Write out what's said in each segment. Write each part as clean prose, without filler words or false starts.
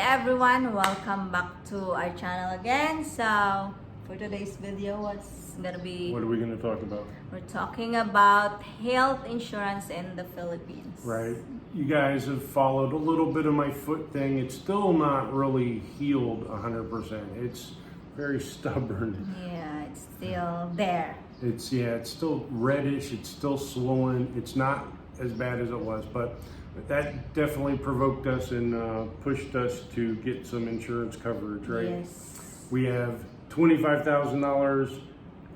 everyone, welcome back to our channel again. So for today's video, What are we going to talk about? we're talking about health insurance in the Philippines. Right. You guys have followed a little bit of my foot thing. It's still not really healed 100%. It's very stubborn. Yeah, it's still there. It's still reddish. It's still swollen. It's not as bad as it was, but that definitely provoked us and pushed us to get some insurance coverage, right? Yes. We have $25,000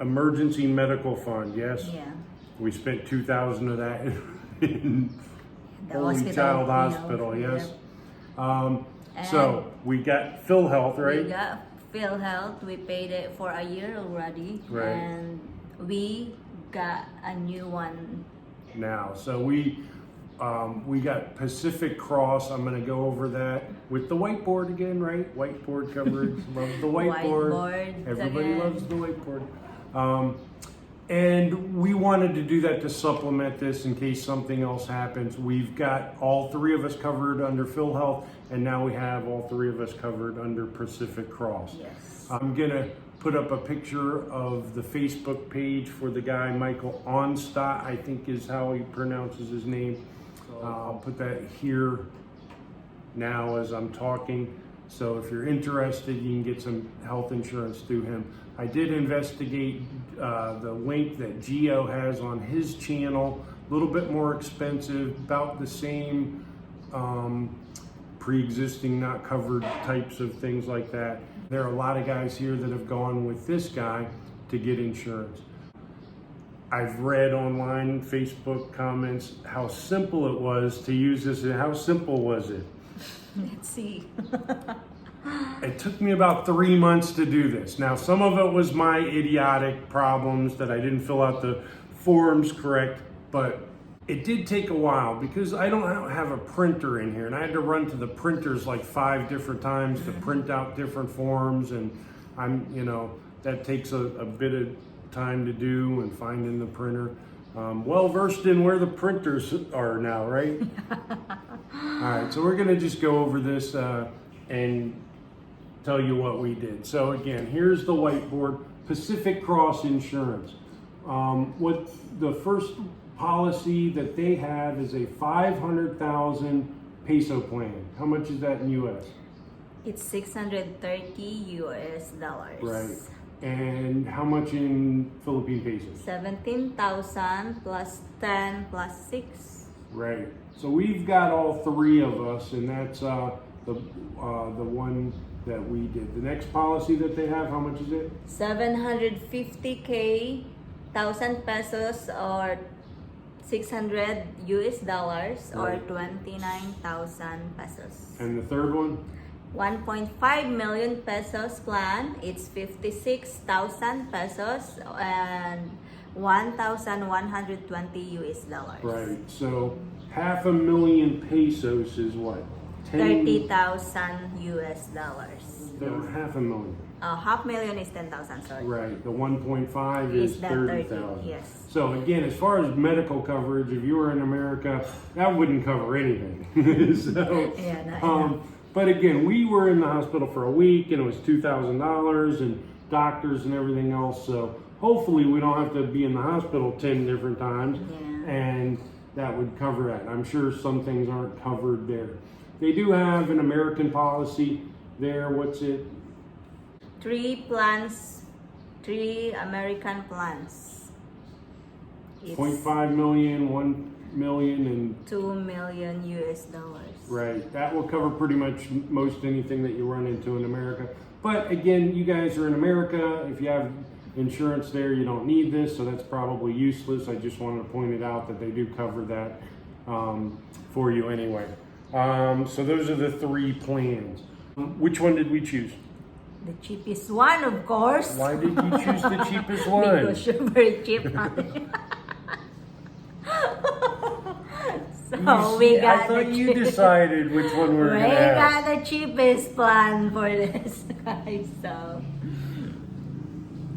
emergency medical fund, yes? Yeah. We spent $2,000 of that in The Holy hospital, Child you know, Hospital, yes? And So we got PhilHealth, right? We got PhilHealth. We paid it for a year already. Right. And we got a new one. Now, so we got Pacific Cross. I'm going to go over that with the whiteboard again, right? Whiteboard coverage. Love the whiteboard. Whiteboard Everybody again. loves the whiteboard. And we wanted to do that to supplement this in case something else happens. We've got all three of us covered under PhilHealth, and now we have all three of us covered under Pacific Cross. Yes. I'm going to put up a picture of the Facebook page for the guy, Michael Onstott, I think is how he pronounces his name. I'll put that here now as I'm talking. So if you're interested, you can get some health insurance through him. I did investigate the link that Geo has on his channel, a little bit more expensive, about the same pre-existing not covered types of things like that. There are a lot of guys here that have gone with this guy to get insurance. I've read online, Facebook comments, how simple it was to use this, and how simple was it? Let's see. It took me about 3 months to do this. Now, some of it was my idiotic problems that I didn't fill out the forms correct, but it did take a while because I don't have a printer in here, and I had to run to the printers like 5 different times to print out different forms, and that takes a bit of time to do and finding the printer. Well versed in where the printers are now, right? All right, so we're gonna just go over this and tell you what we did. So again, here's the whiteboard. Pacific Cross Insurance. What the first policy that they have is a 500,000 peso plan. How much is that in US? It's $630 US. Right. And how much in Philippine pesos? 17,000 plus 10 plus 6. Right. So we've got all three of us, and that's the one that we did. The next policy that they have, how much is it? 750K thousand pesos or 600 US dollars or Right. 29,000 pesos. And the third one? 1.5 million pesos plan, it's 56,000 pesos and 1,120 US dollars. Right. So 500,000 pesos is what? 30,000 US dollars. No, 500,000. 500,000 is 10,000, sorry. Right. The 1.5 is Is that 30? 30,000. Yes. So again, as far as medical coverage, if you were in America, that wouldn't cover anything. So, Yeah, no, but again, we were in the hospital for a week, and it was $2,000 and doctors and everything else. So hopefully, we don't have to be in the hospital 10 different times, Yeah. and that would cover that. I'm sure some things aren't covered there. They do have an American policy there. What's it? 3 American plans. It's 0.5 million, 1 million, and 2 million US dollars. right. That will cover pretty much most anything that you run into in America. But again, you guys are in America. If you have insurance there, you don't need this, so that's probably useless. I just wanted to point it out that they do cover that for you anyway. So those are the three plans. Which one did we choose? The cheapest one, of course. Why did you choose the cheapest one? Because you're very cheap, honey. So we got I thought the you decided which one we were we going to have. got the cheapest plan for this, guys. So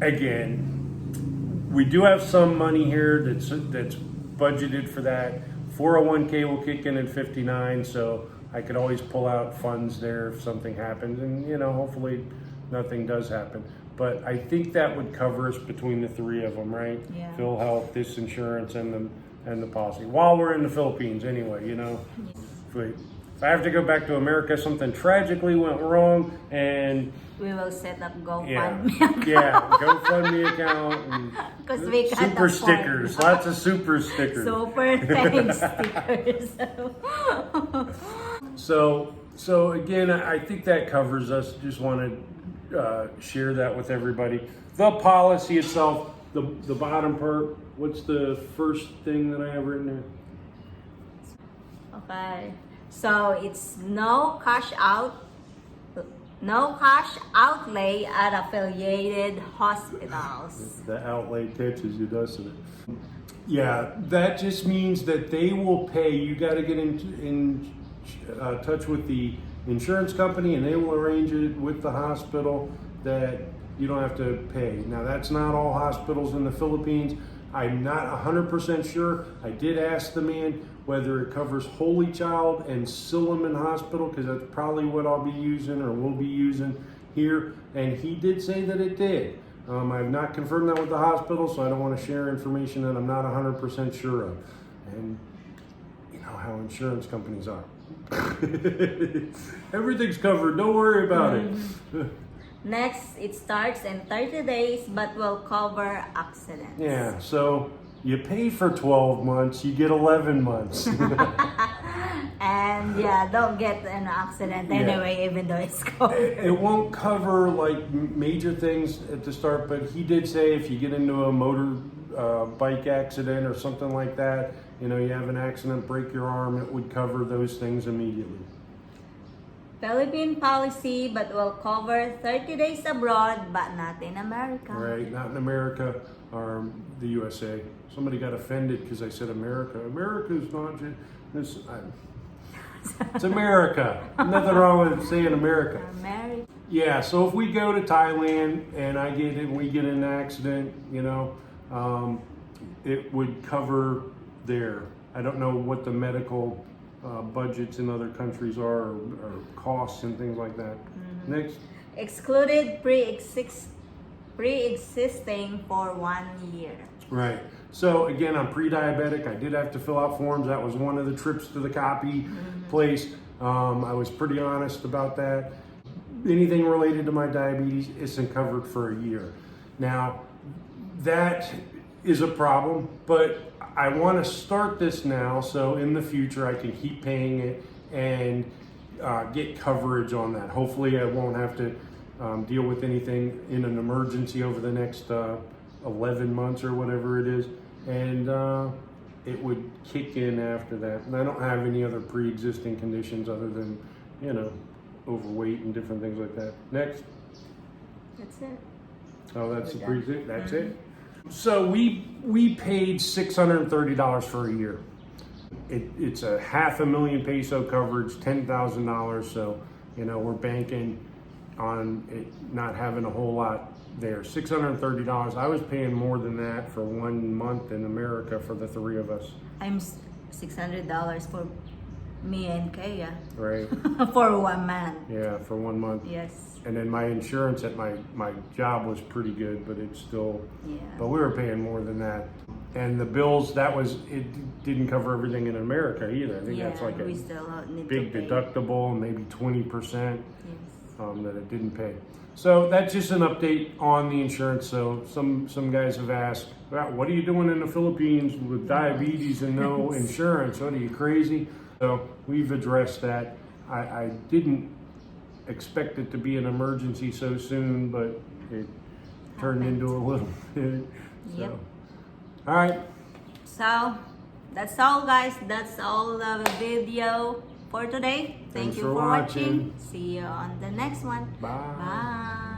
Again, we do have some money here that's budgeted for that. 401k will kick in at 59, so I could always pull out funds there if something happens, and you know, hopefully nothing does happen. But I think that would cover us between the three of them, right? Yeah. Phil Health, this insurance, and the policy. While we're in the Philippines, anyway, you know. If I have to go back to America, something tragically went wrong, and We will set up yeah, GoFundMe. yeah, GoFundMe account Because and we can't super afford stickers, that. lots of super stickers. Super thanks stickers. So again, I think that covers us. Just want to share that with everybody. The policy itself, the bottom part. What's the first thing that I have written there? Okay. So it's no cash outlay at affiliated hospitals. The outlay catches you, doesn't it? Yeah, that just means that they will pay. You got to get in touch with the insurance company, and they will arrange it with the hospital that you don't have to pay. Now, that's not all hospitals in the Philippines. I'm not 100% sure. I did ask the man whether it covers Holy Child and Silliman Hospital, because that's probably what I'll be using or will be using here, and he did say that it did. I have not confirmed that with the hospital, so I don't want to share information that I'm not 100% sure of. And you know how insurance companies are. Everything's covered, don't worry about it. Next, it starts in 30 days but will cover accidents. Yeah, so you pay for 12 months, you get 11 months. And yeah, don't get an accident anyway, even though it's covered. It won't cover like major things at the start, but he did say if you get into a motor bike accident or something like that, you know, you have an accident, break your arm, it would cover those things immediately. Philippine policy but will cover 30 days abroad but not in America. Right, not in America or the USA. Somebody got offended because I said America. America's not just, it's America. Nothing wrong with saying America. America. Yeah, so if we go to Thailand and we get in an accident, you know, it would cover there. I don't know what the medical budgets in other countries are, or costs and things like that. Next. Excluded pre-existing for 1 year. Right. So again, I'm pre-diabetic. I did have to fill out forms. That was one of the trips to the copy place. I was pretty honest about that. Anything related to my diabetes isn't covered for a year. Now, that is a problem, but I want to start this now so in the future I can keep paying it and get coverage on that. Hopefully I won't have to deal with anything in an emergency over the next 11 months or whatever it is, and it would kick in after that. And I don't have any other pre-existing conditions other than, you know, overweight and different things like that. Next. That's it. Oh, that's the pre-existing. That's it. So we paid $630 for a year. It's a $500,000 peso coverage, $10,000. So, you know, we're banking on it not having a whole lot there. $630. I was paying more than that for 1 month in America for the three of us. I'm $600 for me and Kaya. Right. For 1 month. Yeah, for 1 month. Yes. And then my insurance at my job was pretty good, but it's still, but we were paying more than that. And the bills, it didn't cover everything in America either. I think that's like we a still need big to pay. deductible, maybe 20% Yes. that it didn't pay. So that's just an update on the insurance. So some guys have asked, well, what are you doing in the Philippines with diabetes and no insurance? What are you, crazy? So we've addressed that. I didn't expect it to be an emergency so soon, but it turned into a little bit. So. Yep. All right. So that's all, guys. That's all the video for today. Thank Thanks you for for watching. watching. See you on the next one. Bye. Bye.